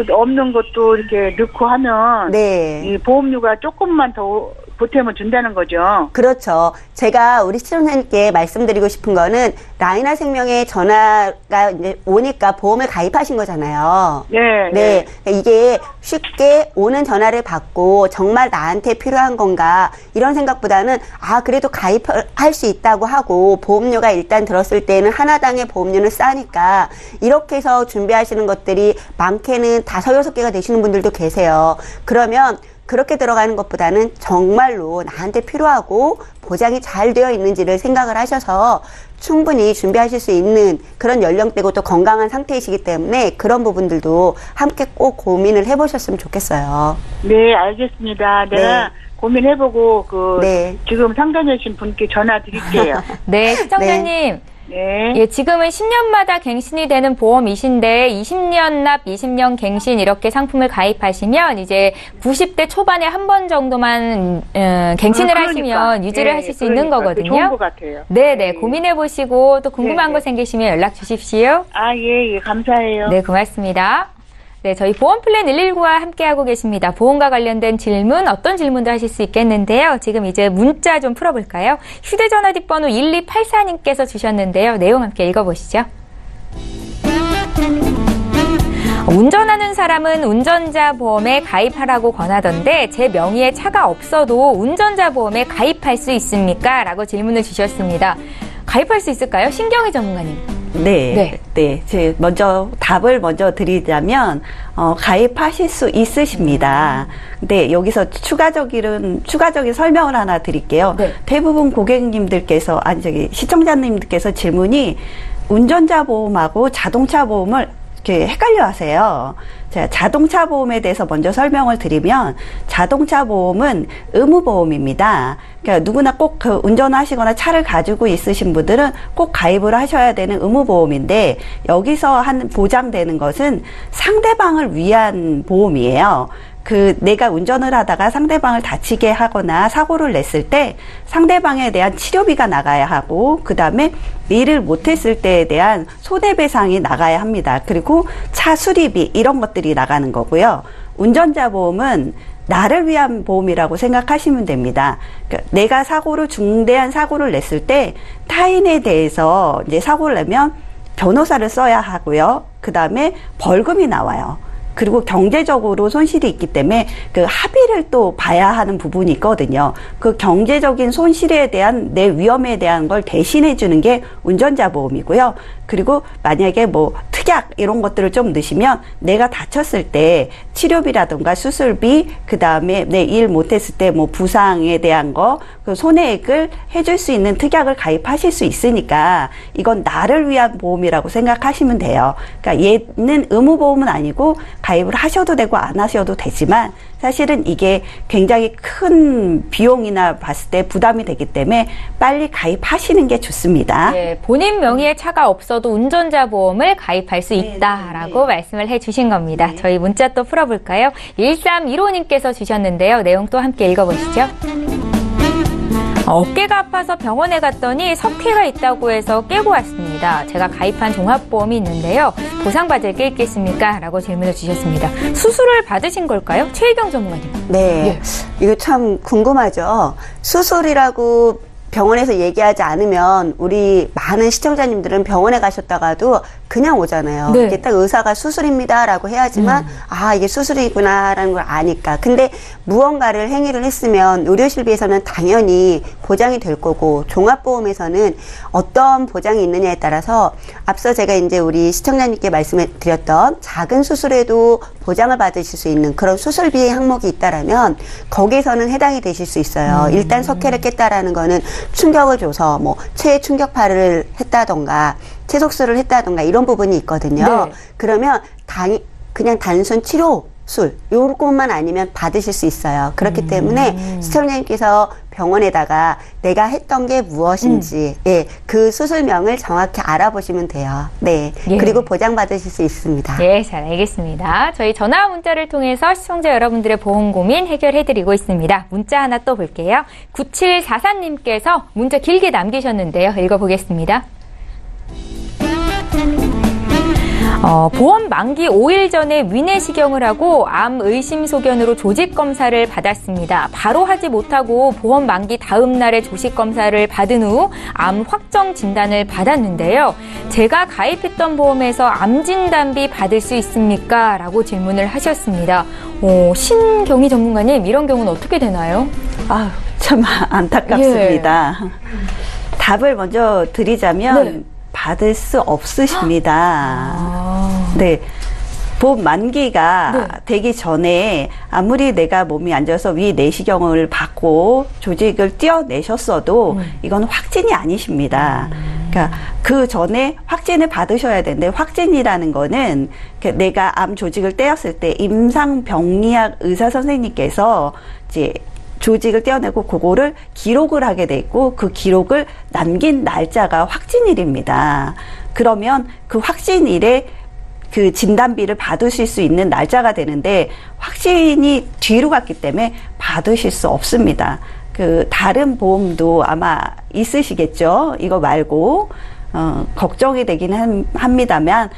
없는 것도 이렇게 넣고 하면, 네. 이 보험료가 조금만 더 보탬을 준다는 거죠. 그렇죠. 제가 우리 시청자님께 말씀드리고 싶은 거는 라이나 생명에 전화가 이제 오니까 보험을 가입하신 거잖아요. 네. 네. 이게 쉽게 오는 전화를 받고 정말 나한테 필요한 건가 이런 생각보다는 그래도 가입할 수 있다고 하고 보험료가 일단 들었을 때는 하나당의 보험료는 싸니까 이렇게 해서 준비하시는 것들이 많게는 5, 6개가 되시는 분들도 계세요. 그러면 그렇게 들어가는 것보다는 정말로 나한테 필요하고 보장이 잘 되어 있는지를 생각을 하셔서 충분히 준비하실 수 있는 그런 연령대고 또 건강한 상태이시기 때문에 그런 부분들도 함께 꼭 고민을 해보셨으면 좋겠어요. 네, 알겠습니다. 내가 네. 고민해보고 네. 지금 상담해 주신 분께 전화 드릴게요. 네, 시청자님. 네. 예, 지금은 10년마다 갱신이 되는 보험이신데 20년 납, 20년 갱신 이렇게 상품을 가입하시면 이제 90대 초반에 한 번 정도만 갱신을 하시면 유지를 하실 수 있는 거거든요. 좋은 것 같아요. 네네, 고민해보시고 또 궁금한 네, 거 생기시면 연락 주십시오. 예, 감사해요. 네, 고맙습니다. 네, 저희 보험플랜 119와 함께하고 계십니다. 보험과 관련된 질문, 어떤 질문도 하실 수 있겠는데요. 지금 이제 문자 좀 풀어볼까요? 휴대전화 뒷번호 1284님께서 주셨는데요. 내용 함께 읽어보시죠. 운전하는 사람은 운전자 보험에 가입하라고 권하던데 제 명의에 차가 없어도 운전자 보험에 가입할 수 있습니까? 라고 질문을 주셨습니다. 가입할 수 있을까요? 신경희 전문가님. 네. 제 답을 먼저 드리자면, 가입하실 수 있으십니다. 근데 여기서 추가적인 설명을 하나 드릴게요. 네. 대부분 고객님들께서, 시청자님들께서 질문이 운전자 보험하고 자동차 보험을 이렇게 헷갈려 하세요. 자, 자동차 보험에 대해서 먼저 설명을 드리면 자동차 보험은 의무보험입니다. 그러니까 누구나 꼭 운전하시거나 차를 가지고 있으신 분들은 꼭 가입을 하셔야 되는 의무보험인데 여기서 보장되는 것은 상대방을 위한 보험이에요. 내가 운전을 하다가 상대방을 다치게 하거나 사고를 냈을 때 상대방에 대한 치료비가 나가야 하고 그 다음에 일을 못했을 때에 대한 손해배상이 나가야 합니다. 그리고 차 수리비 이런 것들이 나가는 거고요. 운전자 보험은 나를 위한 보험이라고 생각하시면 됩니다. 그러니까 내가 중대한 사고를 냈을 때 타인에 대해서 이제 사고를 내면 변호사를 써야 하고요. 그 다음에 벌금이 나와요. 그리고 경제적으로 손실이 있기 때문에 그 합의를 또 봐야 하는 부분이 있거든요. 그 경제적인 손실에 대한 내 위험에 대한 걸 대신해 주는 게 운전자 보험이고요. 그리고 만약에 특약 이런 것들을 좀 넣으시면 내가 다쳤을 때 치료비라든가 수술비, 그 다음에 내 일 못했을 때 부상에 대한 그 손해액을 해줄 수 있는 특약을 가입하실 수 있으니까 이건 나를 위한 보험이라고 생각하시면 돼요. 그러니까 얘는 의무보험은 아니고 가입을 하셔도 되고 안 하셔도 되지만 사실은 이게 굉장히 큰 비용이나 봤을 때 부담이 되기 때문에 빨리 가입하시는 게 좋습니다. 네, 본인 명의의 차가 없어도 운전자 보험을 가입할 수 있다라고 말씀을 해주신 겁니다. 네. 저희 문자 또 풀어볼까요? 1315님께서 주셨는데요. 내용 또 함께 읽어보시죠. 어깨가 아파서 병원에 갔더니 석회가 있다고 해서 깨고 왔습니다. 제가 가입한 종합보험이 있는데요. 보상받을 게 있겠습니까? 라고 질문을 주셨습니다. 수술을 받으신 걸까요? 최희경 전문가님. 네. 이거 참 궁금하죠. 수술이라고 병원에서 얘기하지 않으면 우리 많은 시청자님들은 병원에 가셨다가도 그냥 오잖아요. 네. 이게 딱 의사가 수술입니다라고 해야지만 아 이게 수술이구나라는 걸 아니까. 근데 무언가를 행위를 했으면 의료실비에서는 당연히 보장이 될 거고 종합보험에서는 어떤 보장이 있느냐에 따라서 앞서 제가 이제 우리 시청자님께 말씀을 드렸던 작은 수술에도 보장을 받으실 수 있는 그런 수술비 항목이 있다라면 거기에서는 해당이 되실 수 있어요. 일단 석회를 깼다라는 거는 충격을 줘서 뭐 체해 충격파를 했다던가 체속술을 했다던가 이런 부분이 있거든요. 네. 그러면 그냥 단순 치료술 요것만 아니면 받으실 수 있어요. 그렇기 때문에 시청자님께서 병원에다가 내가 했던 게 무엇인지 예, 그 수술명을 정확히 알아보시면 돼요. 네. 예. 그리고 보장받으실 수 있습니다. 네, 잘 알겠습니다. 저희 전화 문자를 통해서 시청자 여러분들의 보험 고민 해결해드리고 있습니다. 문자 하나 또 볼게요. 9744님께서 문자 길게 남기셨는데요. 읽어보겠습니다. 보험 만기 5일 전에 위내시경을 하고 암 의심 소견으로 조직 검사를 받았습니다. 바로 하지 못하고 보험 만기 다음 날에 조직 검사를 받은 후 암 확정 진단을 받았는데요. 제가 가입했던 보험에서 암 진단비 받을 수 있습니까? 라고 질문을 하셨습니다. 신경희 전문가님, 이런 경우는 어떻게 되나요? 참 안타깝습니다. 답을 먼저 드리자면 네. 받을 수 없으십니다. 네. 보험 만기가 되기 전에 아무리 내가 몸이 안 좋아서 위 내시경을 받고 조직을 떼어내셨어도 이건 확진이 아니십니다. 그러니까 그 전에 확진을 받으셔야 되는데 확진이라는 거는 내가 암 조직을 떼었을 때 임상병리학 의사 선생님께서 이제 조직을 떼어내고 그거를 기록을 하게 돼 있고 그 기록을 남긴 날짜가 확진일입니다. 그러면 그 확진일에 그 진단비를 받으실 수 있는 날짜가 되는데 확진이 뒤로 갔기 때문에 받으실 수 없습니다. 그 다른 보험도 아마 있으시겠죠. 이거 말고 걱정이 되긴 합니다만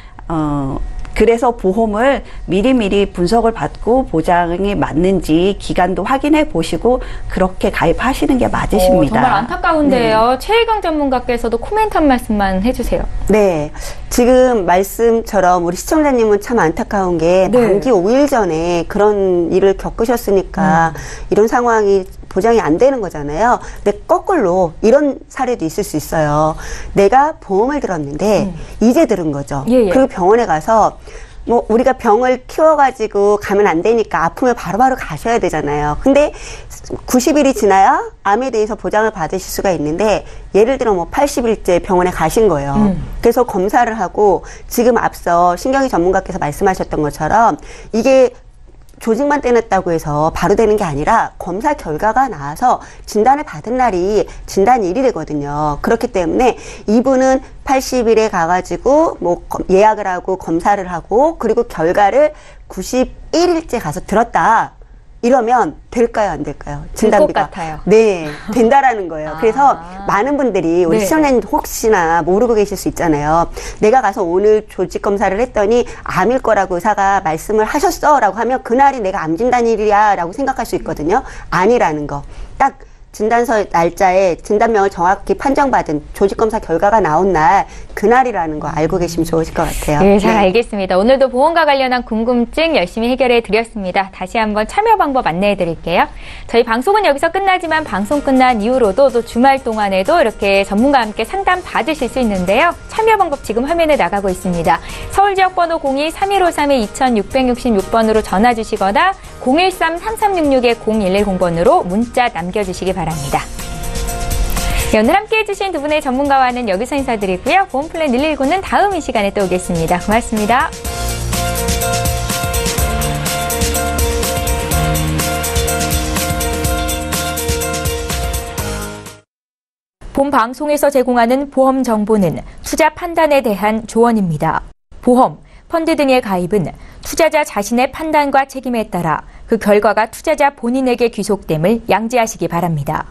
그래서 보험을 미리미리 분석을 받고 보장이 맞는지 기간도 확인해 보시고 그렇게 가입하시는 게 맞으십니다. 정말 안타까운데요. 최희경 전문가께서도 코멘트 한 말씀만 해주세요. 네. 지금 말씀처럼 우리 시청자님은 참 안타까운 게 만기 5일 전에 그런 일을 겪으셨으니까 이런 상황이 보장이 안 되는 거잖아요. 근데 거꾸로 이런 사례도 있을 수 있어요. 내가 보험을 들었는데 이제 들은 거죠. 그리고 병원에 가서 뭐 우리가 병을 키워가지고 가면 안 되니까 아프면 바로바로 가셔야 되잖아요. 근데 90일이 지나야 암에 대해서 보장을 받으실 수가 있는데 예를 들어 뭐 80일째 병원에 가신 거예요. 그래서 검사를 하고 지금 앞서 신경이 전문가께서 말씀하셨던 것처럼 이게 조직만 떼냈다고 해서 바로 되는 게 아니라 검사 결과가 나와서 진단을 받은 날이 진단일이 되거든요. 그렇기 때문에 이분은 80일에 가가지고 뭐 예약을 하고 검사를 하고 그리고 결과를 91일째 가서 들었다. 이러면 될까요, 안 될까요? 진단비가. 될 것 같아요. 네, 된다라는 거예요. 그래서 많은 분들이 우리 시청자님도 혹시나 모르고 계실 수 있잖아요. 내가 가서 오늘 조직 검사를 했더니 암일 거라고 의사가 말씀을 하셨어라고 하면 그날이 내가 암 진단일이야라고 생각할 수 있거든요. 아니라는 거. 딱 진단서 날짜에 진단명을 정확히 판정받은 조직검사 결과가 나온 날 그날이라는 거 알고 계시면 좋으실 것 같아요. 네, 잘 알겠습니다. 오늘도 보험과 관련한 궁금증 열심히 해결해 드렸습니다. 다시 한번 참여 방법 안내해 드릴게요. 저희 방송은 여기서 끝나지만 방송 끝난 이후로도 또 주말 동안에도 이렇게 전문가와 함께 상담 받으실 수 있는데요. 참여 방법 지금 화면에 나가고 있습니다. 서울 지역번호 02-3153-2666번으로 전화 주시거나 013-3366-0110번으로 문자 남겨주시기 바랍니다. 네, 오늘 함께해 주신 두 분의 전문가와는 여기서 인사드리고요. 보험플랜 119는 다음 이 시간에 또 오겠습니다. 고맙습니다. 본 방송에서 제공하는 보험 정보는 투자 판단에 대한 조언입니다. 보험, 펀드 등의 가입은 투자자 자신의 판단과 책임에 따라 그 결과가 투자자 본인에게 귀속됨을 양지하시기 바랍니다.